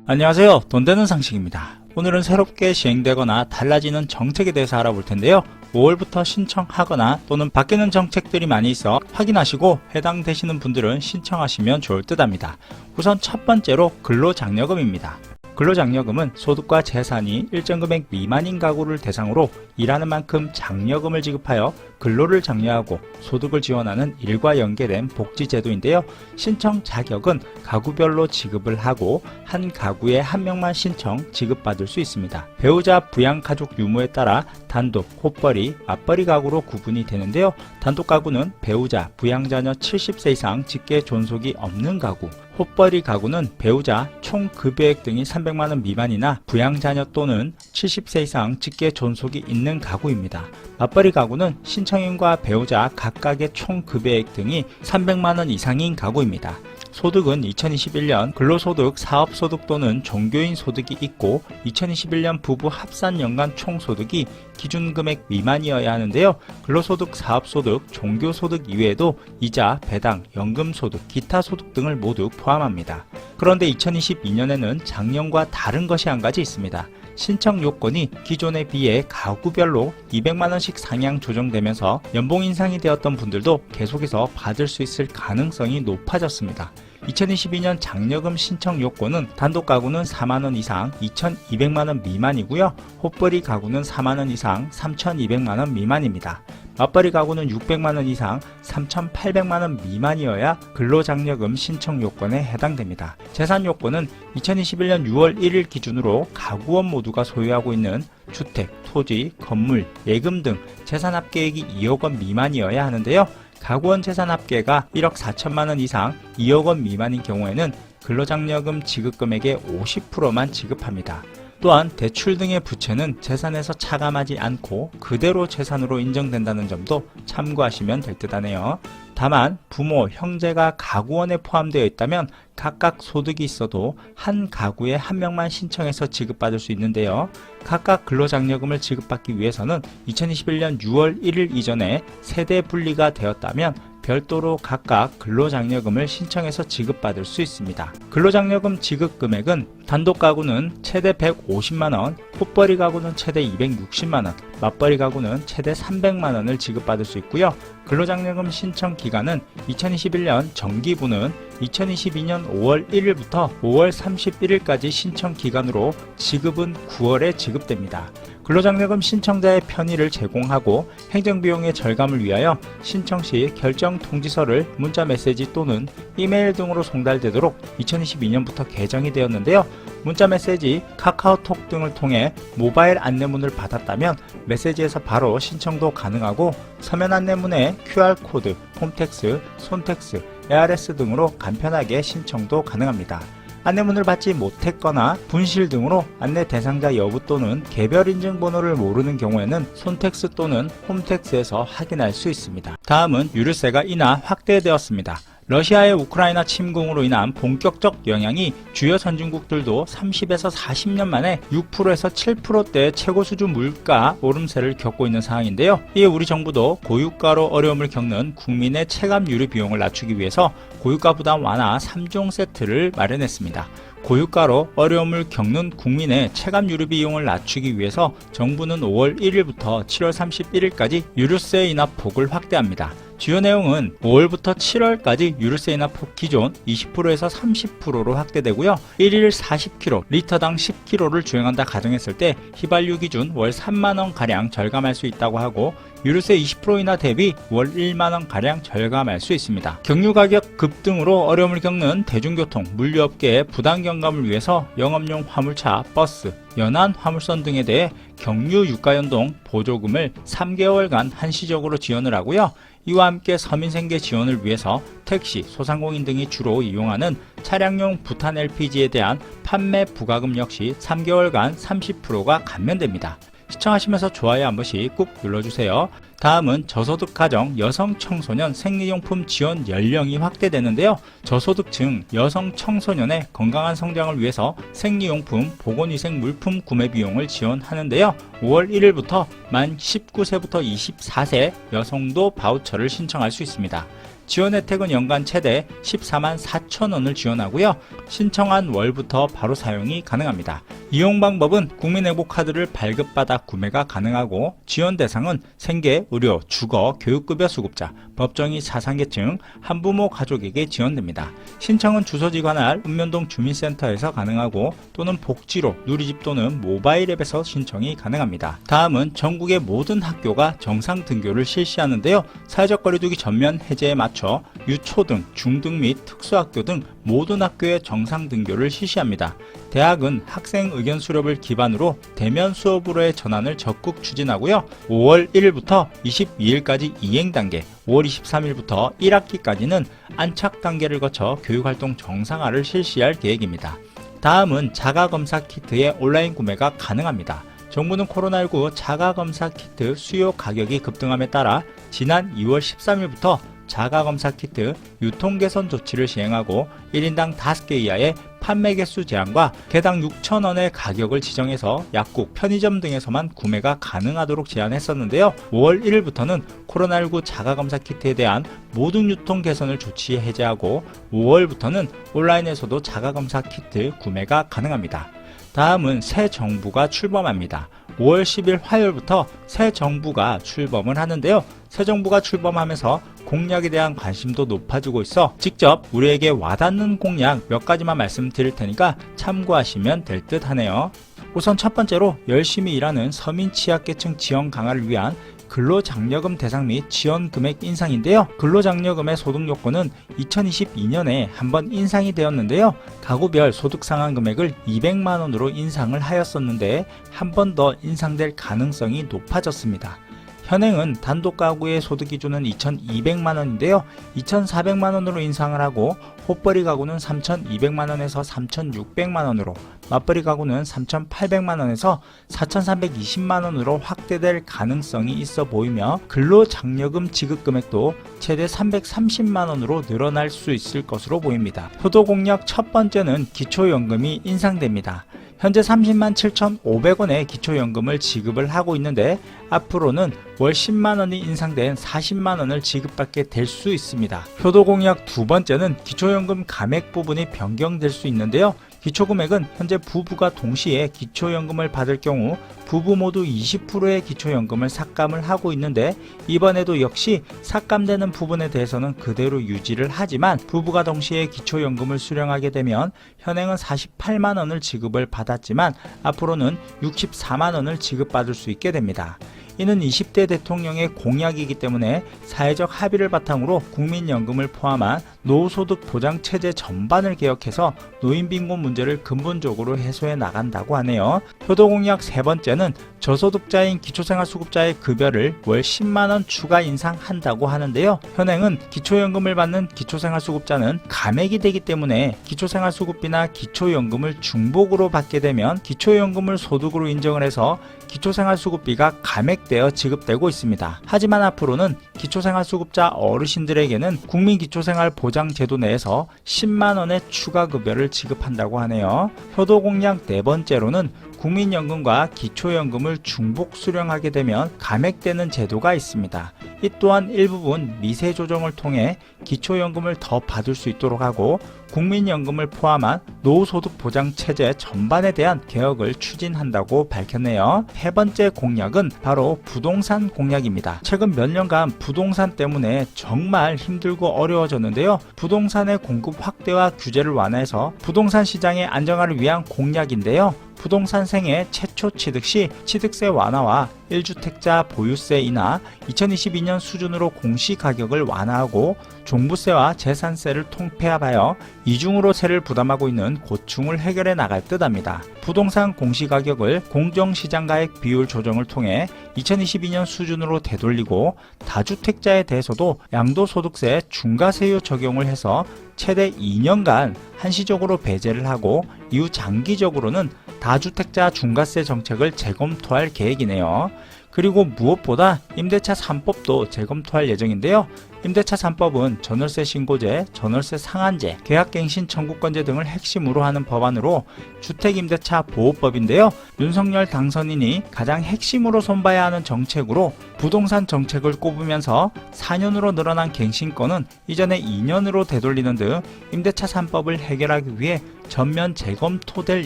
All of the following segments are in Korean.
안녕하세요. 돈되는 상식입니다. 오늘은 새롭게 시행되거나 달라지는 정책에 대해서 알아볼 텐데요. 5월부터 신청하거나 또는 바뀌는 정책들이 많이 있어 확인하시고 해당되시는 분들은 신청하시면 좋을 듯 합니다. 우선 첫 번째로 근로장려금입니다. 근로장려금은 소득과 재산이 일정 금액 미만인 가구를 대상으로 일하는 만큼 장려금을 지급하여 근로를 장려하고 소득을 지원하는 일과 연계된 복지제도인데요. 신청 자격은 가구별로 지급을 하고 한 가구에 한 명만 신청 지급받을 수 있습니다. 배우자 부양가족 유무에 따라 단독, 호벌이, 맞벌이 가구로 구분이 되는데요. 단독 가구는 배우자, 부양자녀 70세 이상 직계 존속이 없는 가구, 호벌이 가구는 배우자 총 급여액 등이 300만원 미만이나 부양자녀 또는 70세 이상 직계 존속이 있는 가구입니다. 맞벌이 가구는 신청인과 배우자 각각의 총 급여액 등이 300만원 이상인 가구입니다. 소득은 2021년 근로소득, 사업소득 또는 종교인 소득이 있고 2021년 부부 합산 연간 총소득이 기준금액 미만이어야 하는데요. 근로소득, 사업소득, 종교소득 이외에도 이자, 배당, 연금소득, 기타 소득 등을 모두 포함합니다. 그런데 2022년에는 작년과 다른 것이 한 가지 있습니다. 신청 요건이 기존에 비해 가구별로 200만원씩 상향 조정되면서 연봉 인상이 되었던 분들도 계속해서 받을 수 있을 가능성이 높아졌습니다. 2022년 장려금 신청 요건은 단독 가구는 4만원 이상 2,200만원 미만이고요. 호벌이 가구는 4만원 이상 3,200만원 미만입니다. 맞벌이 가구는 600만원 이상 3,800만원 미만이어야 근로장려금 신청 요건에 해당됩니다. 재산 요건은 2021년 6월 1일 기준으로 가구원 모두가 소유하고 있는 주택, 토지, 건물, 예금 등 재산 합계액이 2억원 미만이어야 하는데요. 가구원 재산 합계가 1억 4천만원 이상 2억원 미만인 경우에는 근로장려금 지급금액의 50%만 지급합니다. 또한 대출 등의 부채는 재산에서 차감하지 않고 그대로 재산으로 인정된다는 점도 참고하시면 될 듯 하네요. 다만 부모, 형제가 가구원에 포함되어 있다면 각각 소득이 있어도 한 가구에 한 명만 신청해서 지급받을 수 있는데요. 각각 근로장려금을 지급받기 위해서는 2021년 6월 1일 이전에 세대 분리가 되었다면 별도로 각각 근로장려금을 신청해서 지급받을 수 있습니다. 근로장려금 지급 금액은 단독 가구는 최대 150만원, 호벌이 가구는 최대 260만원, 맞벌이 가구는 최대 300만원을 지급받을 수 있고요. 근로장려금 신청 기간은 2021년 정기부는 2022년 5월 1일부터 5월 31일까지 신청 기간으로 지급은 9월에 지급됩니다. 근로장려금 신청자의 편의를 제공하고 행정비용의 절감을 위하여 신청 시 결정 통지서를 문자 메시지 또는 이메일 등으로 송달되도록 2022년부터 개정이 되었는데요. 문자 메시지, 카카오톡 등을 통해 모바일 안내문을 받았다면 메시지에서 바로 신청도 가능하고 서면 안내문에 QR코드, 홈택스, 손택스, ARS 등으로 간편하게 신청도 가능합니다. 안내문을 받지 못했거나 분실 등으로 안내 대상자 여부 또는 개별 인증번호를 모르는 경우에는 손택스 또는 홈택스에서 확인할 수 있습니다. 다음은 유류세가 인하 확대되었습니다. 러시아의 우크라이나 침공으로 인한 본격적 영향이 주요 선진국들도 30에서 40년 만에 6%에서 7%대 최고 수준 물가 오름세를 겪고 있는 상황인데요. 이에 우리 정부도 고유가로 어려움을 겪는 국민의 체감 유류 비용을 낮추기 위해서 고유가 부담 완화 3종 세트를 마련했습니다. 고유가로 어려움을 겪는 국민의 체감 유류 비용을 낮추기 위해서 정부는 5월 1일부터 7월 31일까지 유류세 인하 폭을 확대합니다. 주요 내용은 5월부터 7월까지 유류세 인하 폭 기존 20%에서 30%로 확대되고요. 1일 40kg, 리터당 10kg를 주행한다 가정했을 때 휘발유 기준 월 3만원가량 절감할 수 있다고 하고 유류세 20% 인하 대비 월 1만원가량 절감할 수 있습니다. 경유가격 급등으로 어려움을 겪는 대중교통, 물류업계의 부담경감을 위해서 영업용 화물차, 버스, 연안 화물선 등에 대해 경유 유가연동 보조금을 3개월간 한시적으로 지원을 하고요. 이와 함께 서민생계 지원을 위해서 택시, 소상공인 등이 주로 이용하는 차량용 부탄 LPG에 대한 판매 부과금 역시 3개월간 30%가 감면됩니다. 시청하시면서 좋아요 한 번씩 꾹 눌러주세요. 다음은 저소득 가정 여성 청소년 생리용품 지원 연령이 확대되는데요. 저소득층 여성 청소년의 건강한 성장을 위해서 생리용품, 보건위생 물품 구매 비용을 지원하는데요. 5월 1일부터 만 19세부터 24세 여성도 바우처를 신청할 수 있습니다. 지원 혜택은 연간 최대 14만 4천 원을 지원하고요. 신청한 월부터 바로 사용이 가능합니다. 이용 방법은 국민행복카드를 발급받아 구매가 가능하고 지원 대상은 생계, 의료, 주거, 교육급여 수급자, 법정의 사상계층, 한부모 가족에게 지원됩니다. 신청은 주소지 관할 읍면동 주민센터에서 가능하고 또는 복지로 누리집 또는 모바일 앱에서 신청이 가능합니다. 다음은 전국의 모든 학교가 정상 등교를 실시하는데요. 사회적 거리두기 전면 해제에 맞춰 유초등, 중등 및 특수학교 등 모든 학교의 정상 등교를 실시합니다. 대학은 학생 의견 수렴을 기반으로 대면 수업으로의 전환을 적극 추진하고요. 5월 1일부터 22일까지 이행 단계, 5월 23일부터 1학기까지는 안착 단계를 거쳐 교육활동 정상화를 실시할 계획입니다. 다음은 자가검사 키트의 온라인 구매가 가능합니다. 정부는 코로나19 자가검사 키트 수요 가격이 급등함에 따라 지난 2월 13일부터 자가검사 키트 유통 개선 조치를 시행하고 1인당 5개 이하의 판매 개수 제한과 개당 6,000원의 가격을 지정해서 약국, 편의점 등에서만 구매가 가능하도록 제한했었는데요. 5월 1일부터는 코로나19 자가검사 키트에 대한 모든 유통 개선을 조치 해제하고 5월부터는 온라인에서도 자가검사 키트 구매가 가능합니다. 다음은 새 정부가 출범합니다. 5월 10일 화요일부터 새 정부가 출범을 하는데요. 새 정부가 출범하면서 공약에 대한 관심도 높아지고 있어 직접 우리에게 와닿는 공약 몇 가지만 말씀드릴 테니까 참고하시면 될 듯 하네요. 우선 첫 번째로 열심히 일하는 서민 취약계층 지원 강화를 위한 근로장려금 대상 및 지원 금액 인상인데요. 근로장려금의 소득 요건은 2022년에 한번 인상이 되었는데요. 가구별 소득 상한 금액을 200만원으로 인상을 하였었는데 한 번 더 인상될 가능성이 높아졌습니다. 현행은 단독 가구의 소득 기준은 2,200만원인데요. 2,400만원으로 인상을 하고 호벌이 가구는 3,200만원에서 3,600만원으로, 맞벌이 가구는 3,800만원에서 4,320만원으로 확대될 가능성이 있어 보이며 근로장려금 지급 금액도 최대 330만원으로 늘어날 수 있을 것으로 보입니다. 효도 공약 첫 번째는 기초연금이 인상됩니다. 현재 30만 7,500원의 기초연금을 지급을 하고 있는데 앞으로는 월 10만원이 인상된 40만원을 지급받게 될 수 있습니다. 효도 공약 두 번째는 기초연금 감액 부분이 변경될 수 있는데요. 기초금액은 현재 부부가 동시에 기초연금을 받을 경우 부부 모두 20%의 기초연금을 삭감을 하고 있는데 이번에도 역시 삭감되는 부분에 대해서는 그대로 유지를 하지만 부부가 동시에 기초연금을 수령하게 되면 현행은 48만원을 지급을 받았지만 앞으로는 64만원을 지급받을 수 있게 됩니다. 이는 20대 대통령의 공약이기 때문에 사회적 합의를 바탕으로 국민연금을 포함한 노후소득 보장체제 전반을 개혁해서 노인빈곤 문제를 근본적으로 해소해 나간다고 하네요. 효도공약 세 번째는 저소득자인 기초생활수급자의 급여를 월 10만원 추가 인상한다고 하는데요. 현행은 기초연금을 받는 기초생활수급자는 감액이 되기 때문에 기초생활수급비나 기초연금을 중복으로 받게 되면 기초연금을 소득으로 인정을 해서 기초생활수급비가 감액되어 지급되고 있습니다. 하지만 앞으로는 기초생활수급자 어르신들에게는 국민기초생활보장제도 내에서 10만원의 추가급여를 지급한다고 하네요. 효도공약 네 번째로는 국민연금과 기초연금을 중복 수령하게 되면 감액되는 제도가 있습니다. 이 또한 일부분 미세 조정을 통해 기초연금을 더 받을 수 있도록 하고 국민연금을 포함한 노후소득 보장체제 전반에 대한 개혁을 추진한다고 밝혔네요. 세 번째 공약은 바로 부동산 공약입니다. 최근 몇 년간 부동산 때문에 정말 힘들고 어려워졌는데요. 부동산의 공급 확대와 규제를 완화해서 부동산 시장의 안정화를 위한 공약인데요. 부동산 생애 최초 취득 시 취득세 완화와 1주택자 보유세 인하, 2022년 수준으로 공시가격을 완화하고 종부세와 재산세를 통폐합하여 이중으로 세를 부담하고 있는 고충을 해결해 나갈 듯합니다. 부동산 공시가격을 공정시장가액 비율 조정을 통해 2022년 수준으로 되돌리고 다주택자에 대해서도 양도소득세 중과세율 적용을 해서 최대 2년간 한시적으로 배제를 하고 이후 장기적으로는 다주택자 중과세 정책을 재검토할 계획이네요. 그리고 무엇보다 임대차 3법도 재검토할 예정인데요. 임대차 3법은 전월세 신고제, 전월세 상한제, 계약갱신 청구권제 등을 핵심으로 하는 법안으로 주택임대차 보호법인데요. 윤석열 당선인이 가장 핵심으로 손봐야 하는 정책으로 부동산 정책을 꼽으면서 4년으로 늘어난 갱신권은 이전에 2년으로 되돌리는 등 임대차 3법을 해결하기 위해 전면 재검토될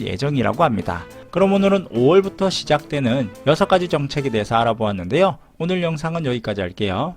예정이라고 합니다. 그럼 오늘은 5월부터 시작되는 6가지 정책에 대해서 알아보았는데요. 오늘 영상은 여기까지 할게요.